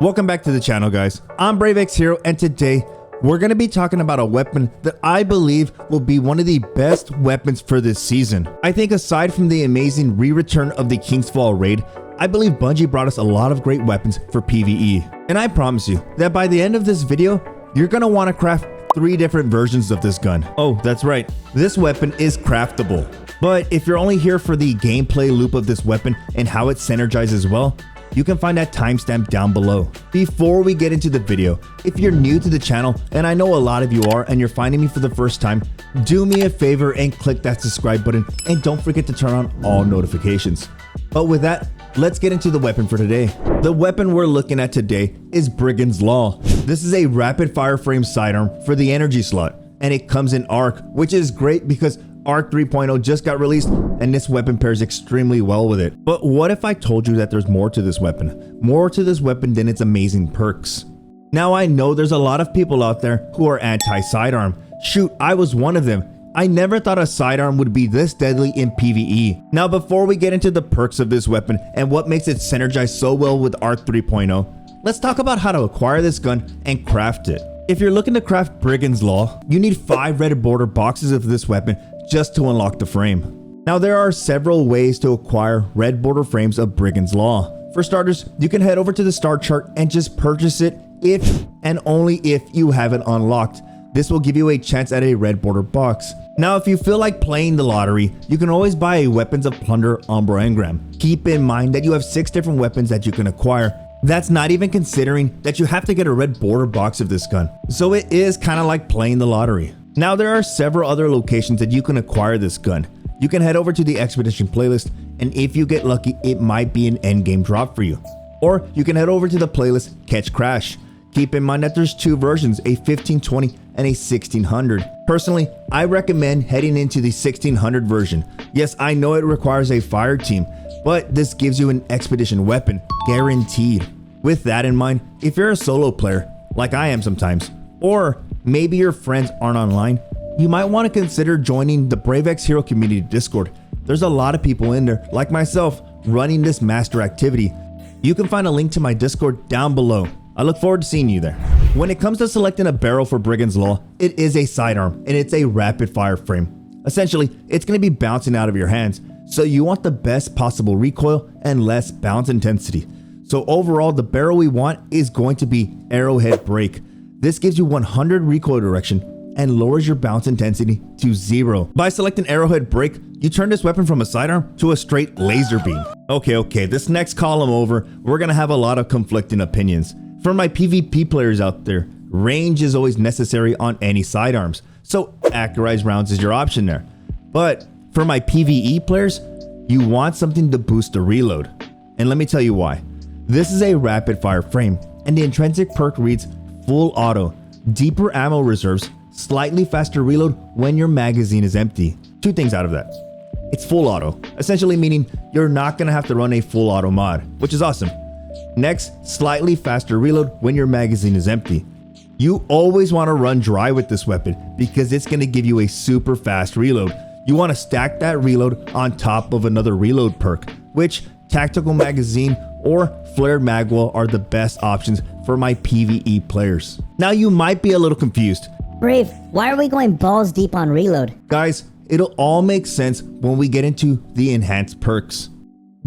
Welcome back to the channel, guys. I'm BraveX Hero, and today we're going to be talking about a weapon that I believe will be one of the best weapons for this season. I think aside from the amazing re-return of the King's Fall raid, I believe Bungie brought us a lot of great weapons for PvE. And I promise you that by the end of this video, you're going to want to craft 3 different versions of this gun. Oh, that's right. This weapon is craftable. But if you're only here for the gameplay loop of this weapon and how it synergizes well, you can find that timestamp down below. Before we get into the video, if you're new to the channel, and I know a lot of you are and you're finding me for the first time, do me a favor and click that subscribe button, and don't forget to turn on all notifications. But with that, let's get into the weapon for today. The weapon we're looking at today is Brigand's Law. This is a rapid fire frame sidearm for the energy slot, and it comes in ARC, which is great because ARC 3.0 just got released and this weapon pairs extremely well with it. But what if I told you that there's more to this weapon? More to this weapon than its amazing perks. Now I know there's a lot of people out there who are anti-sidearm. Shoot, I was one of them. I never thought a sidearm would be this deadly in PvE. Now before we get into the perks of this weapon and what makes it synergize so well with ARC 3.0, let's talk about how to acquire this gun and craft it. If you're looking to craft Brigand's Law, you need 5 red border boxes of this weapon just to unlock the frame. Now there are several ways to acquire red border frames of Brigand's Law. For starters, you can head over to the star chart and just purchase it if and only if you have it unlocked. This will give you a chance at a red border box. Now if you feel like playing the lottery, you can always buy a Weapons of Plunder Umbra engram. Keep in mind that you have 6 different weapons that you can acquire. That's not even considering that you have to get a red border box of this gun. So it is kind of like playing the lottery. Now there are several other locations that you can acquire this gun. You can head over to the Expedition playlist, and if you get lucky, it might be an endgame drop for you. Or you can head over to the playlist Catch Crash. Keep in mind that there's 2 versions, a 1520 and a 1600. Personally, I recommend heading into the 1600 version. Yes, I know it requires a fire team, but this gives you an expedition weapon, guaranteed. With that in mind, if you're a solo player, like I am sometimes, or maybe your friends aren't online, you might want to consider joining the BraveX Hero community Discord. There's a lot of people in there, like myself, running this master activity. You can find a link to my Discord down below. I look forward to seeing you there. When it comes to selecting a barrel for Brigand's Law, it is a sidearm and it's a rapid fire frame. Essentially, it's going to be bouncing out of your hands, so you want the best possible recoil and less bounce intensity. So overall, the barrel we want is going to be Arrowhead Break. This gives you 100 recoil direction and lowers your bounce intensity to 0. By selecting Arrowhead Break, you turn this weapon from a sidearm to a straight laser beam. Okay, this next column over, we're gonna have a lot of conflicting opinions. For my PvP players out there, range is always necessary on any sidearms, so accurized rounds is your option there. But for my PvE players, you want something to boost the reload. And let me tell you why. This is a rapid fire frame, and the intrinsic perk reads Full Auto, deeper ammo reserves, slightly faster reload when your magazine is empty. 2 things out of that. It's full auto, essentially meaning you're not going to have to run a full auto mod, which is awesome. Next, slightly faster reload when your magazine is empty. You always want to run dry with this weapon because it's going to give you a super fast reload. You want to stack that reload on top of another reload perk, which Tactical Magazine or Flared Magwell are the best options for my PvE players. Now you might be a little confused. Brave, why are we going balls deep on reload? Guys, it'll all make sense when we get into the enhanced perks.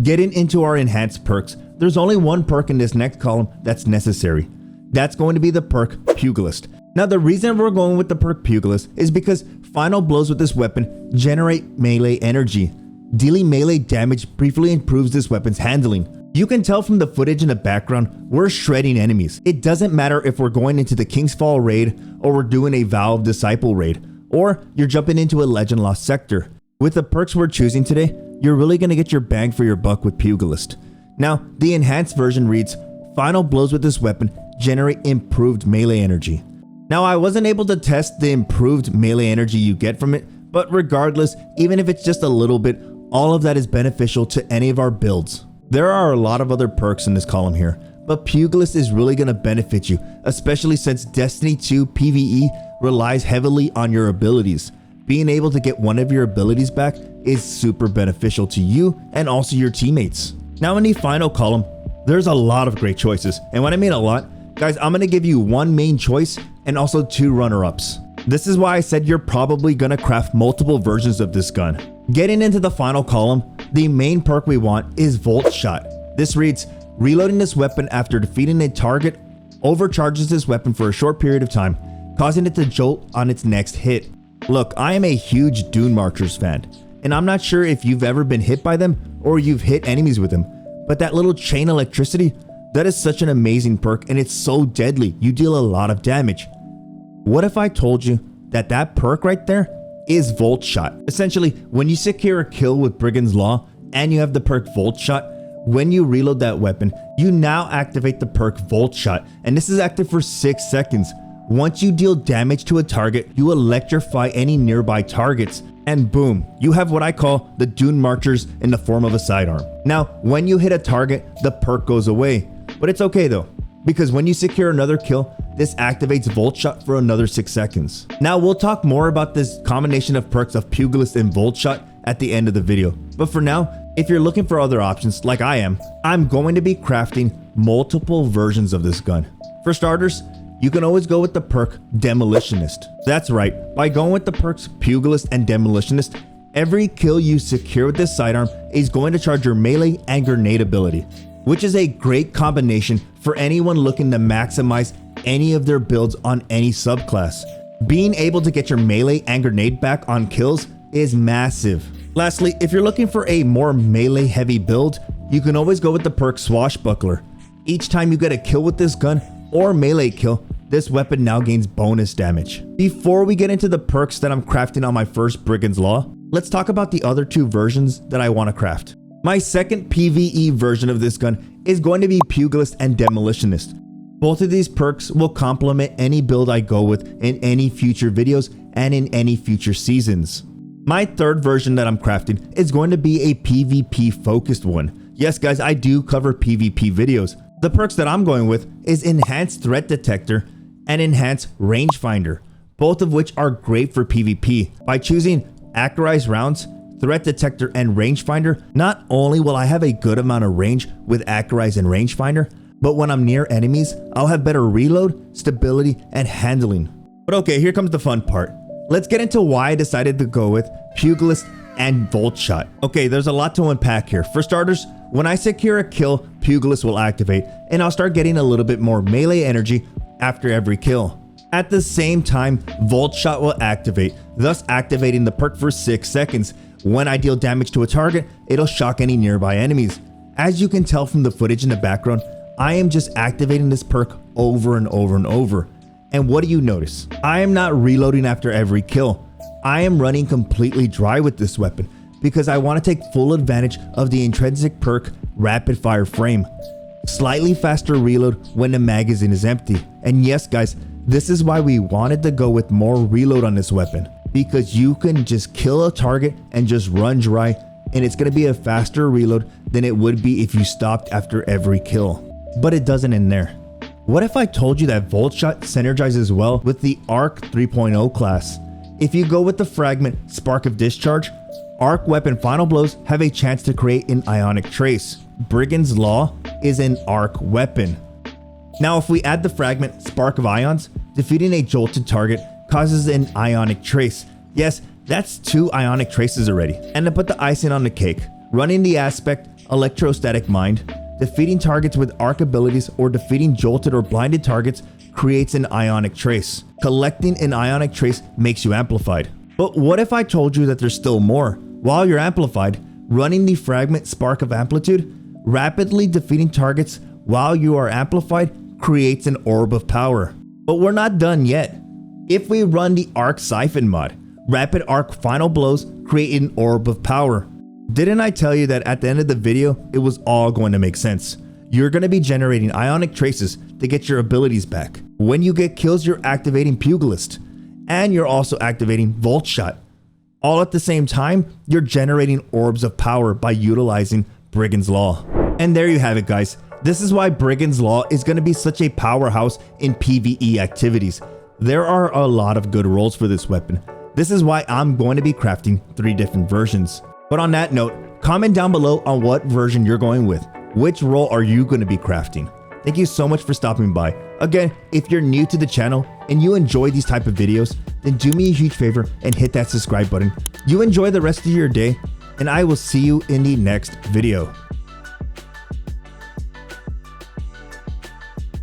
Getting into our enhanced perks, there's only one perk in this next column that's necessary. That's going to be the perk Pugilist. Now the reason we're going with the perk Pugilist is because final blows with this weapon generate melee energy. Dealing melee damage briefly improves this weapon's handling. You can tell from the footage in the background, we're shredding enemies. It doesn't matter if we're going into the King's Fall raid, or we're doing a Valve Disciple raid, or you're jumping into a Legend Lost sector. With the perks we're choosing today, you're really going to get your bang for your buck with Pugilist. Now, the enhanced version reads, Final blows with this weapon generate improved melee energy. Now, I wasn't able to test the improved melee energy you get from it, but regardless, even if it's just a little bit, all of that is beneficial to any of our builds. There are a lot of other perks in this column here, but Pugilist is really going to benefit you, especially since Destiny 2 PvE relies heavily on your abilities. Being able to get one of your abilities back is super beneficial to you and also your teammates. Now in the final column, There's a lot of great choices, and when I mean a lot, guys, I'm gonna give you one main choice and also 2 runner-ups. This is why I said you're probably gonna craft multiple versions of this gun. Getting into the final column, the main perk we want is Volt Shot. This reads, reloading this weapon after defeating a target overcharges this weapon for a short period of time, causing it to jolt on its next hit. Look, I am a huge Dune Marchers fan, and I'm not sure if you've ever been hit by them or you've hit enemies with them, but that little chain electricity, that is such an amazing perk, and it's so deadly, you deal a lot of damage. What if I told you that that perk right there is Volt Shot? Essentially, when you secure a kill with Brigand's Law and you have the perk Volt Shot, when you reload that weapon, you now activate the perk Volt Shot, and this is active for 6 seconds. Once you deal damage to a target, you electrify any nearby targets, and boom, you have what I call the Dune Marchers in the form of a sidearm. Now, when you hit a target, the perk goes away, but it's okay though, because when you secure another kill, this activates Volt Shot for another 6 seconds. Now, we'll talk more about this combination of perks of Pugilist and Volt Shot at the end of the video, but for now, if you're looking for other options like I am, I'm going to be crafting multiple versions of this gun. For starters, you can always go with the perk Demolitionist. That's right, by going with the perks Pugilist and Demolitionist, every kill you secure with this sidearm is going to charge your melee and grenade ability, which is a great combination for anyone looking to maximize any of their builds on any subclass. Being able to get your melee and grenade back on kills is massive. Lastly, if you're looking for a more melee heavy build, you can always go with the perk Swashbuckler. Each time you get a kill with this gun or melee kill, this weapon now gains bonus damage. Before we get into the perks that I'm crafting on my first Brigand's Law, let's talk about the other 2 versions that I want to craft. My second PvE version of this gun is going to be Pugilist and Demolitionist. Both of these perks will complement any build I go with in any future videos and in any future seasons. My third version that I'm crafting is going to be a PvP focused one. Yes guys, I do cover PvP videos. The perks that I'm going with is Enhanced Threat Detector and Enhanced Rangefinder, both of which are great for PvP. By choosing Accurized Rounds, Threat Detector, and Rangefinder, not only will I have a good amount of range with Accurized and Rangefinder, but when I'm near enemies, I'll have better reload, stability, and handling. But okay, here comes the fun part. Let's get into why I decided to go with Pugilist and Volt Shot. Okay, there's a lot to unpack here. For starters, when I secure a kill, Pugilist will activate, and I'll start getting a little bit more melee energy after every kill. At the same time, Volt Shot will activate, thus activating the perk for 6 seconds. When I deal damage to a target, it'll shock any nearby enemies. As you can tell from the footage in the background, I am just activating this perk over and over and over. And what do you notice? I am not reloading after every kill. I am running completely dry with this weapon because I want to take full advantage of the intrinsic perk Rapid Fire Frame. Slightly faster reload when the magazine is empty. And yes guys, this is why we wanted to go with more reload on this weapon, because you can just kill a target and just run dry, and it's going to be a faster reload than it would be if you stopped after every kill. But it doesn't end there. What if I told you that Volt Shot synergizes well with the ARC 3.0 class? If you go with the fragment Spark of Discharge, ARC weapon final blows have a chance to create an ionic trace. Brigand's Law is an ARC weapon. Now if we add the fragment Spark of Ions, defeating a jolted target causes an ionic trace. Yes, that's 2 ionic traces already. And to put the icing on the cake, running the aspect Electrostatic Mind, defeating targets with arc abilities or defeating jolted or blinded targets creates an ionic trace. Collecting an ionic trace makes you amplified. But what if I told you that there's still more? While you're amplified, running the fragment Spark of Amplitude, rapidly defeating targets while you are amplified creates an orb of power. But we're not done yet. If we run the Arc Siphon mod, rapid arc final blows create an orb of power. Didn't I tell you that at the end of the video, it was all going to make sense? You're going to be generating ionic traces to get your abilities back. When you get kills, you're activating Pugilist, and you're also activating Volt Shot. All at the same time, you're generating orbs of power by utilizing Brigand's Law. And there you have it guys. This is why Brigand's Law is going to be such a powerhouse in PvE activities. There are a lot of good roles for this weapon. This is why I'm going to be crafting 3 different versions. But on that note, comment down below on what version you're going with. Which role are you going to be crafting? Thank you so much for stopping by. Again, if you're new to the channel and you enjoy these type of videos, then do me a huge favor and hit that subscribe button. You enjoy the rest of your day, and I will see you in the next video.